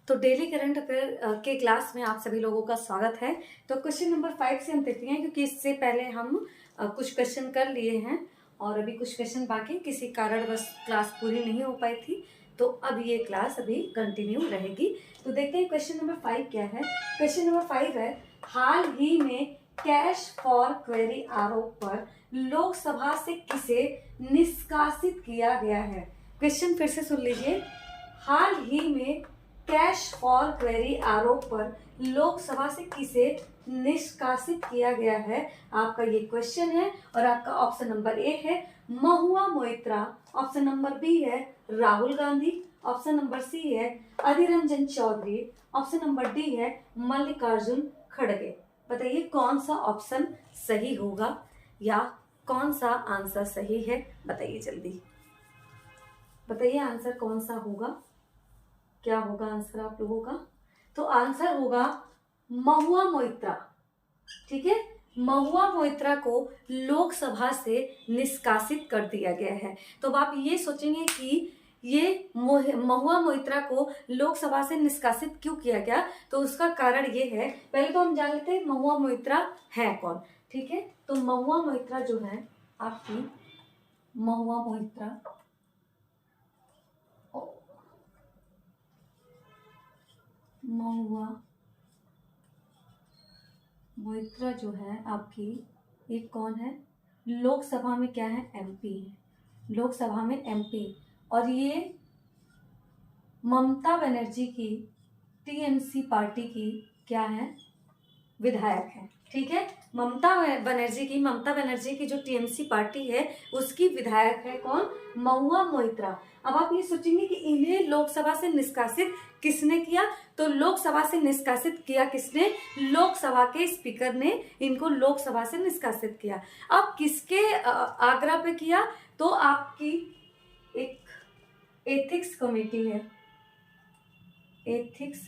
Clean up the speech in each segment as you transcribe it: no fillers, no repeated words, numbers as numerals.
तो daily current affair के class में आप सभी लोगों का स्वागत है। तो क्वेश्चन नंबर 5 से हम देखते हैं, क्योंकि इससे पहले हम कुछ क्वेश्चन कर लिए हैं और अभी कुछ क्वेश्चन बाकी, किसी कारणवश क्लास पूरी नहीं हो पाई थी, तो अब ये क्लास अभी कंटिन्यू रहेगी। तो देखते हैं क्वेश्चन नंबर 5 क्या है। क्वेश्चन नंबर 5 है, हाल ही में कैश फॉर क्वेरी आरोप पर लोकसभा से किसे निष्कासित किया गया है। क्वेश्चन फिर से सुन लीजिए। हाल ही में कैश फॉर क्वेरी आरोप पर लोकसभा से किसे निष्कासित किया गया है, आपका ये क्वेश्चन है। और आपका ऑप्शन नंबर ए है Mahua Moitra, option number B है Rahul Gandhi, option number C है Adhir Ranjan Chowdhury, option number D है मल्लिकार्जुन खड़गे। बताइए कौन सा ऑप्शन सही होगा या कौन सा आंसर सही है, बताइए जल्दी बताइए आंसर कौन सा होगा, क्या होगा आंसर आप लोगों का। तो आंसर होगा महुआ मोइत्रा। ठीक है, महुआ मोइत्रा को लोकसभा से निष्कासित कर दिया गया है। तो अब आप ये सोचेंगे कि ये महुआ मोइत्रा को लोकसभा से निष्कासित क्यों किया गया, तो उसका कारण ये है, पहले तो हम जान लेते हैं महुआ मोइत्रा है कौन। ठीक है, तो महुआ मोइत्रा जो है आपकी, महुआ मोइत्रा महुआ मोइत्रा जो है आपकी, ये कौन है, लोकसभा में क्या है, एमपी है, लोकसभा में एमपी। और ये ममता बनर्जी की टीएमसी पार्टी की क्या है, विधायक है। ठीक है, ममता बनर्जी की जो टीएमसी पार्टी है उसकी विधायक है कौन, महुआ मोइत्रा। अब आप ये सोचेंगे कि इन्हें लोकसभा से निष्कासित किसने किया, तो लोकसभा से निष्कासित किया किसने, लोकसभा के स्पीकर ने इनको लोकसभा से निष्कासित किया। अब किसके आग्रह पे किया, तो आपकी एक एथिक्स कमेटी है, एथिक्स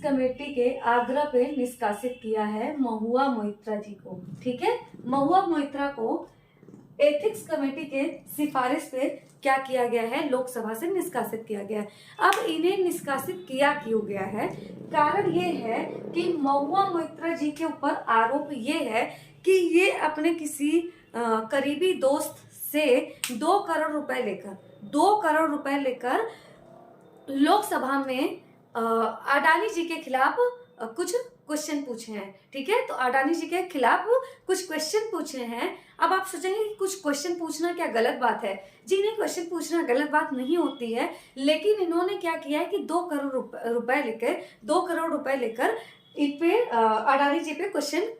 कमेटी के आग्रह पे निष्कासित किया है महुआ मोइत्रा जी को। ठीक है, महुआ मोइत्रा को एथिक्स कमेटी के सिफारिश पे क्या किया गया है, लोकसभा से निष्कासित किया गया है। अब इन्हें निष्कासित किया क्यों गया है, कारण ये है कि महुआ मोइत्रा जी के ऊपर आरोप ये है कि ये अपने किसी करीबी दोस्त से 2 करोड़ रुपए लेकर लोकसभा में अडानी जी के खिलाफ कुछ क्वेश्चन पूछे हैं। ठीक है, तो अडानी जी के खिलाफ कुछ क्वेश्चन पूछे हैं। अब आप सोचेंगे कि कुछ क्वेश्चन पूछना क्या गलत बात है, जी नहीं, क्वेश्चन पूछना गलत बात नहीं होती है, लेकिन इन्होंने क्या किया है कि 2 करोड़ रुपए लेकर इन पे अडानी जी पे क्वेश्चन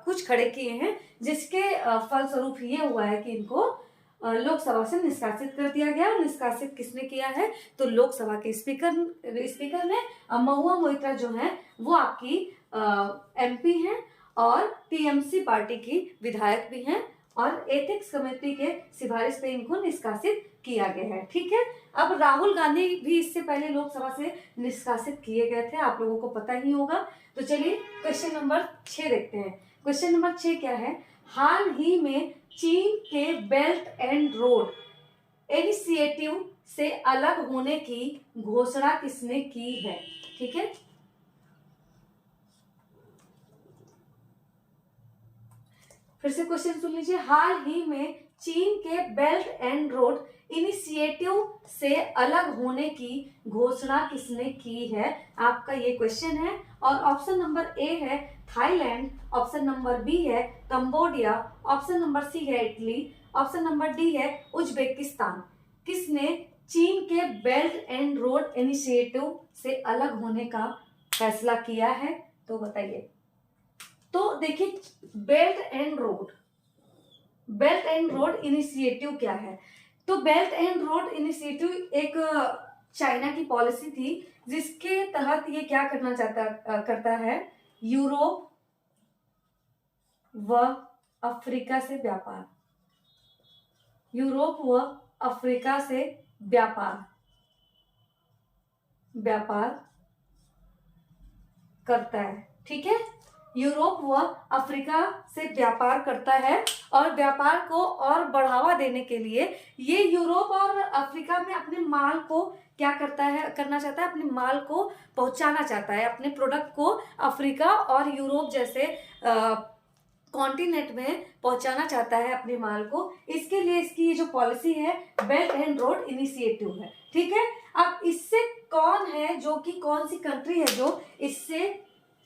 कुछ खड़े किए हैं, जिसके फलस्वरूप ये हुआ है कि इनको लोकसभा से निष्कासित कर दिया गया। निष्कासित किसने किया है, तो लोकसभा के स्पीकर ने। महुआ मोइत्रा जो है वो आपकी एमपी हैं और टीएमसी पार्टी की विधायक भी हैं, और एथिक्स कमेटी के सिफारिश पे इनको निष्कासित किया गया है। ठीक है, अब राहुल गांधी भी इससे पहले लोकसभा से निष्कासित किए गए थे, आप लोगों को पता ही होगा। तो चलिए क्वेश्चन नंबर 6 देखते हैं। क्वेश्चन नंबर 6 क्या है, हाल ही में चीन के बेल्ट एंड रोड इनिशिएटिव से अलग होने की घोषणा किसने की है। ठीक है, फिर से क्वेश्चन सुन लीजिए। हाल ही में चीन के बेल्ट एंड रोड इनिशिएटिव से अलग होने की घोषणा किसने की है, आपका ये क्वेश्चन है। और ऑप्शन नंबर ए है थाईलैंड, ऑप्शन नंबर बी है कंबोडिया, ऑप्शन नंबर सी है इटली, ऑप्शन नंबर डी है उज्बेकिस्तान। किसने चीन के बेल्ट एंड रोड इनिशिएटिव से अलग होने का फैसला किया है, तो बताइए। तो देखिए, बेल्ट एंड रोड इनिशिएटिव क्या है, तो बेल्ट एंड रोड इनिशिएटिव एक चाइना की पॉलिसी थी, जिसके तहत ये क्या करता है, यूरोप व अफ्रीका से व्यापार करता है। ठीक है, यूरोप व अफ्रीका से व्यापार करता है और व्यापार को और बढ़ावा देने के लिए ये यूरोप और अफ्रीका में अपने माल को क्या करना चाहता है, अपने माल को पहुंचाना चाहता है, अपने प्रोडक्ट को अफ्रीका और यूरोप जैसे कॉन्टिनेंट में पहुंचाना चाहता है अपने माल को। इसके लिए इसकी ये जो पॉलिसी है बेल्ट एंड रोड इनिशिएटिव है, ठीक है। अब इससे कौन है जो कि कौन सी कंट्री है जो इससे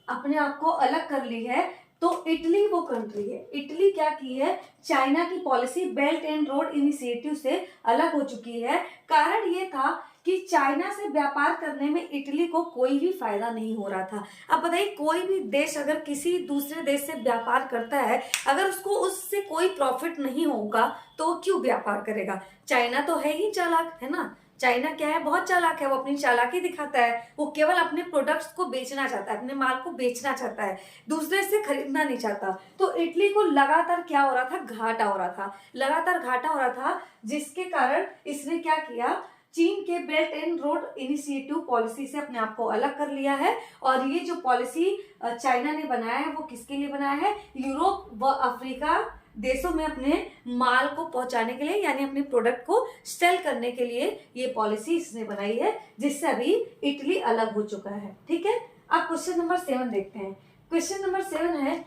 अपने आप को अलग कर ली है, तो इटली वो कंट्री है। इटली क्या की है, चाइना की policy belt and road initiative से अलग हो चुकी है। कारण ये था कि चाइना से व्यापार करने में इटली को कोई भी फायदा नहीं हो रहा था। अब बताइए, कोई भी देश अगर किसी दूसरे देश से व्यापार करता है, अगर उसको उससे कोई प्रॉफिट नहीं होगा तो क्यों व्यापार करेगा। चाइना तो है ही चालाक, है ना। चाइना क्या है, बहुत चालाक है, वो अपनी चालाकी दिखाता है। वो केवल अपने प्रोडक्ट्स को बेचना चाहता है, अपने माल को बेचना चाहता है, दूसरे से खरीदना नहीं चाहता। तो इटली को लगातार क्या हो रहा था, घाटा हो रहा था, लगातार घाटा हो रहा था, जिसके कारण इसने क्या किया, चीन के belt and road initiative policy से अपने आप को अलग कर लिया है। और ये जो पॉलिसी चाइना ने बनाया है वो किसके लिए बनाया है, यूरोप व अफ्रीका देशों में अपने माल को पहुंचाने के लिए, यानी अपने प्रोडक्ट को सेल करने के लिए ये पॉलिसी इसने बनाई है, जिससे अभी इटली अलग हो चुका है, ठीक है। अब क्वेश्चन नंबर 7 देखते हैं। क्वेश्चन नंबर 7 है,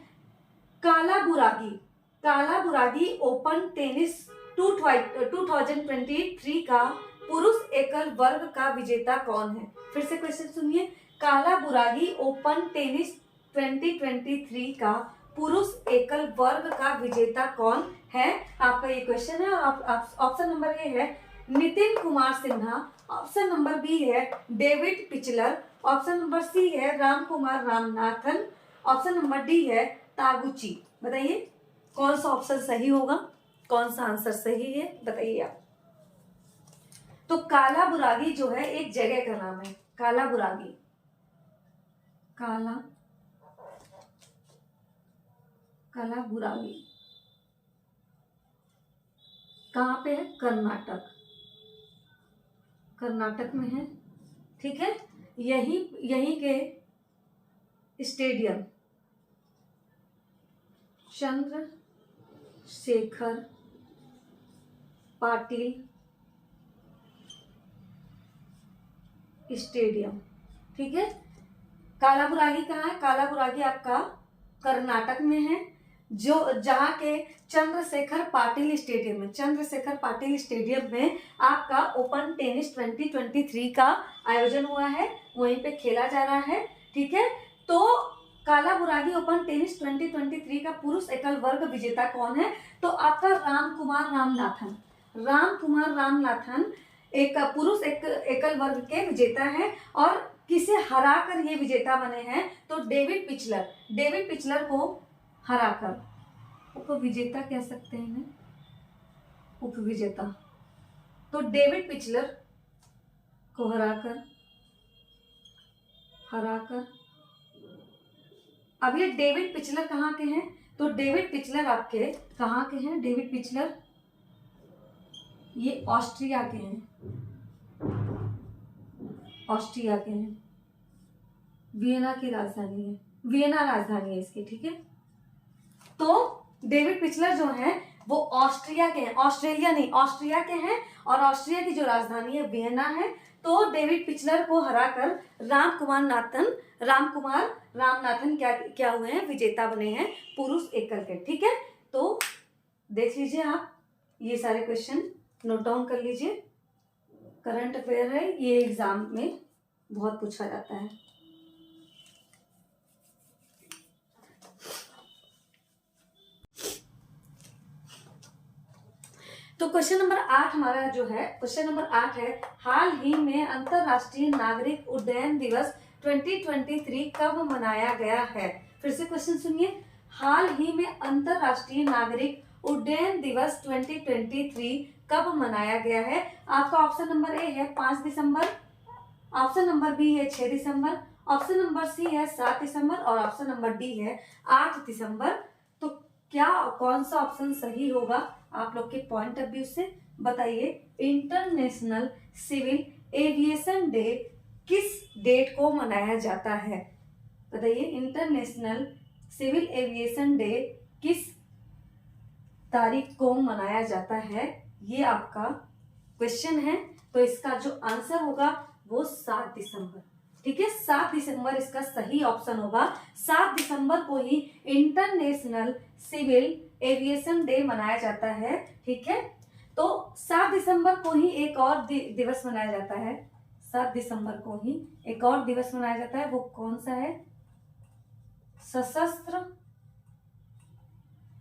कालाबुरागी ओपन टेनिस 2023 का पुरुष एकल वर्ग का विजेता कौन है। फिर से क्वेश्चन सुनिए, कालाबुरागी ओपन टेनिस 2023 का पुरुष एकल वर्ग का विजेता कौन है। आपका ये क्वेश्चन है। ऑप्शन नंबर ए है Nitin Kumar Sinha, option number B है David Pichler, option number C है Ramkumar Ramanathan, option number D है तागुची। बताइए कौन सा ऑप्शन सही होगा, कौन सा आंसर सही है, बताइए आप। तो कालाबुरागी जो है एक जगह का नाम है, कालाबुरागी, कालाबुरागी कहाँ पे है, कर्नाटक में है, ठीक है। यहीं के स्टेडियम चंद्रशेखर पाटिल स्टेडियम, ठीक है। कालाबुरागी कहाँ है, कालाबुरागी आपका कर्नाटक में है, जो जहाँ के चंद्रशेखर पाटिल स्टेडियम में आपका ओपन टेनिस 2023 का आयोजन हुआ है, वहीं पे खेला जा रहा है, ठीक है। तो कालाबुरागी ओपन टेनिस 2023 का पुरुष एकल वर्ग विजेता कौन है, तो आपका रामकुमार रामनाथन एक पुरुष एकल वर्ग के विजेता है। और किसे हराकर ये विजेता बने हैं, तो डेविड पिचलर को हराकर, उपविजेता कह सकते हैं ना, उपविजेता। तो डेविड पिचलर को हराकर अब ये डेविड पिचलर कहाँ के हैं, तो डेविड पिचलर आपके कहाँ के हैं, डेविड पिचलर ये ऑस्ट्रिया के हैं, वियना की राजधानी है, वियना राजधानी है इसकी, ठीक है। तो डेविड पिचलर जो है वो ऑस्ट्रिया के हैं, ऑस्ट्रिया के हैं, और ऑस्ट्रिया की जो राजधानी है वियना है। तो डेविड पिचलर को हराकर रामकुमार रामनाथन क्या हुए हैं, विजेता बने हैं पुरुष एकल के, ठीक है। तो देख लीजिए आप, ये सारे क्वेश्चन नोट डाउन कर लीजिए, करंट अफेयर है, ये एग्जाम में बहुत पूछा जाता है। तो क्वेश्चन नंबर 8 हमारा जो है, क्वेश्चन नंबर 8 है, हाल ही में अंतरराष्ट्रीय नागरिक उड्डयन दिवस 2023 कब मनाया गया है। फिर से क्वेश्चन सुनिए, हाल ही में अंतरराष्ट्रीय नागरिक उड्डयन दिवस 2023 कब मनाया गया है। आपका ऑप्शन नंबर ए है 5 दिसंबर, ऑप्शन नंबर बी है 6 दिसंबर, ऑप्शन नंबर सी है 7 दिसंबर और ऑप्शन नंबर डी है 8 दिसंबर। तो क्या कौन सा ऑप्शन सही होगा आप लोग के पॉइंट ऑफ व्यू से बताइए। इंटरनेशनल सिविल एविएशन डे किस डेट को मनाया जाता है, बताइए। इंटरनेशनल सिविल एविएशन डे किस तारीख को मनाया जाता है, ये आपका क्वेश्चन है। तो इसका जो आंसर होगा वो 7 दिसंबर, ठीक है, 7 दिसंबर इसका सही ऑप्शन होगा। 7 दिसंबर को ही इंटरनेशनल सिविल एविएशन डे मनाया जाता है, ठीक है। तो 7 दिसंबर को ही एक और दिवस मनाया जाता है, 7 दिसंबर को ही एक और दिवस मनाया जाता है। वो कौन सा है? सशस्त्र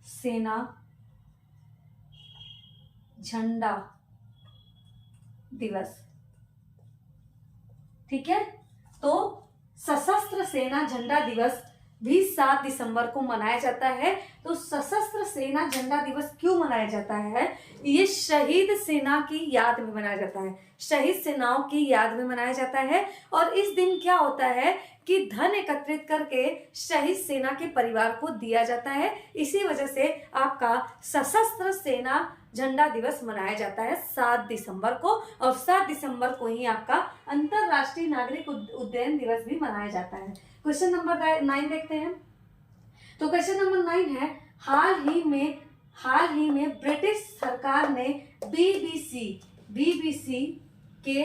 सेना झंडा दिवस, ठीक है। तो सशस्त्र सेना झंडा दिवस भी 7 दिसंबर को मनाया जाता है। तो सशस्त्र सेना झंडा दिवस क्यों मनाया जाता है? ये शहीद सेना की याद में मनाया जाता है, शहीद सेनाओं की याद में मनाया जाता है। और इस दिन क्या होता है कि धन एकत्रित करके शहीद सेना के परिवार को दिया जाता है। इसी वजह से आपका सशस्त्र सेना झंडा दिवस मनाया जाता है 7 दिसंबर को। और 7 दिसंबर को ही आपका अंतरराष्ट्रीय नागरिक उड्डयन दिवस भी मनाया जाता है। क्वेश्चन नंबर 9 देखते हैं। तो क्वेश्चन नंबर 9 है, हाल ही में ब्रिटिश सरकार ने बीबीसी के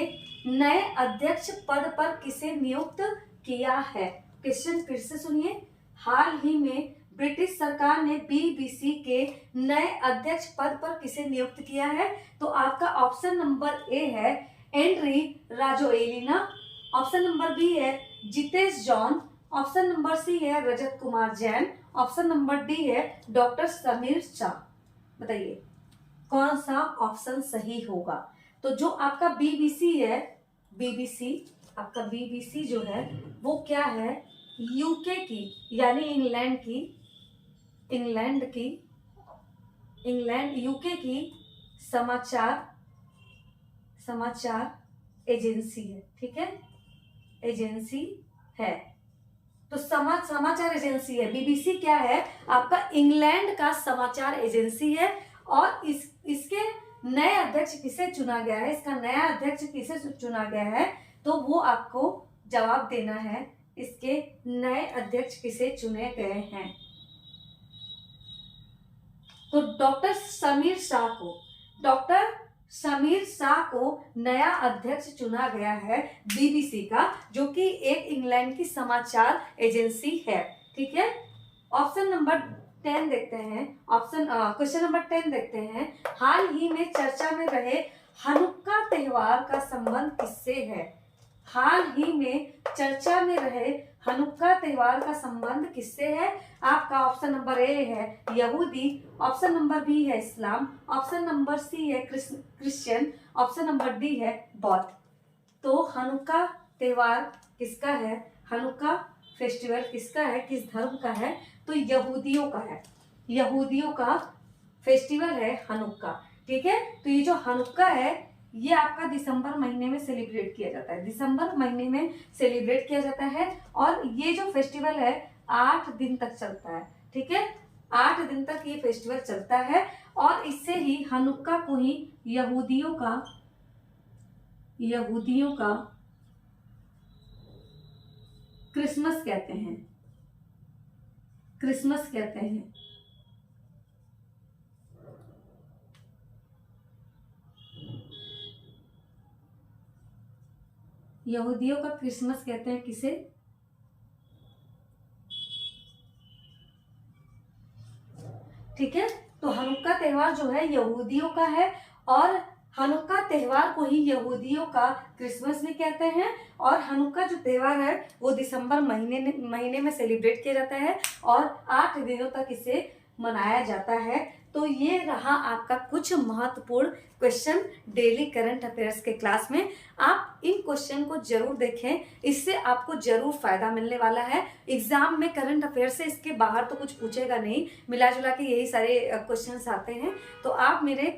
नए अध्यक्ष पद पर किसे नियुक्त किया है? क्वेश्चन फिर से सुनिए। हाल ही में ब्रिटिश सरकार ने बीबीसी के नए अध्यक्ष पद पर किसे नियुक्त किया है? तो आपका ऑप्शन नंबर ए है Andry Rajoelina, option number B है Jitesh John, option number C है Rajat Kumar Jain, option number D है डॉक्टर समीर शाह। बताइए कौन सा ऑप्शन सही होगा? तो जो आपका बीबीसी है, आपका बीबीसी जो है वो क्या है? यूके की यानी इंग्लैंड यूके की समाचार एजेंसी है, ठीक है, एजेंसी है। तो समाचार एजेंसी है। बीबीसी क्या है? आपका इंग्लैंड का समाचार एजेंसी है। और इसके नए अध्यक्ष किसे चुना गया है? इसका नया अध्यक्ष किसे चुना गया है? तो वो आपको जवाब देना है, इसके नए अध्यक्ष किसे चुने गए हैं। तो डॉक्टर समीर शाह को नया अध्यक्ष चुना गया है बीबीसी का, जो कि एक इंग्लैंड की समाचार एजेंसी है, ठीक है। ऑप्शन नंबर 10 देखते हैं। क्वेश्चन नंबर 10 देखते हैं। हाल ही में चर्चा में रहे हनुक्का त्योहार का संबंध किससे है? हाल ही में चर्चा में रहे हनुक्का त्योहार का संबंध किससे है? आपका ऑप्शन नंबर ए है यहूदी, ऑप्शन नंबर बी है इस्लाम, ऑप्शन नंबर सी है क्रिश्चियन, ऑप्शन नंबर डी है बौद्ध। तो हनुक्का त्योहार किसका है? हनुक्का फेस्टिवल किसका है? किस धर्म का है? तो यहूदियों का है। यहूदियों का फेस्टिवल है हनुक्का, ठीक है। तो ये जो हनुक्का है ये आपका दिसंबर महीने में सेलिब्रेट किया जाता है, दिसंबर महीने में सेलिब्रेट किया जाता है। और ये जो फेस्टिवल है 8 दिन तक चलता है, ठीक है, 8 दिन तक ये फेस्टिवल चलता है। और इससे ही हनुक्का को ही यहूदियों का क्रिसमस कहते हैं, क्रिसमस कहते हैं। यहूदियों का क्रिसमस कहते हैं किसे? ठीक है। तो हनुक्का त्योहार जो है यहूदियों का है। और हनुक्का त्योहार को ही यहूदियों का क्रिसमस भी कहते हैं। और हनुक्का जो त्योहार है वो दिसंबर महीने में सेलिब्रेट किया जाता है और 8 दिनों तक इसे मनाया जाता है। तो ये रहा आपका कुछ महत्वपूर्ण क्वेश्चन डेली करंट अफेयर्स के क्लास में। आप इन क्वेश्चन को जरूर देखें, इससे आपको जरूर फायदा मिलने वाला है। एग्जाम में करंट अफेयर से इसके बाहर तो कुछ पूछेगा नहीं, मिला जुला के यही सारे क्वेश्चंस आते हैं। तो आप मेरे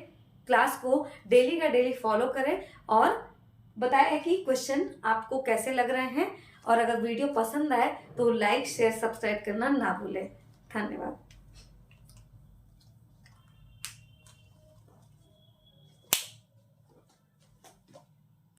क्लास को डेली का डेली फॉलो करें और बताएं कि क्वेश्चन आपको कैसे लग रहे हैं। और अगर वीडियो पसंद आए तो लाइक शेयर सब्सक्राइब करना ना भूलें। धन्यवाद।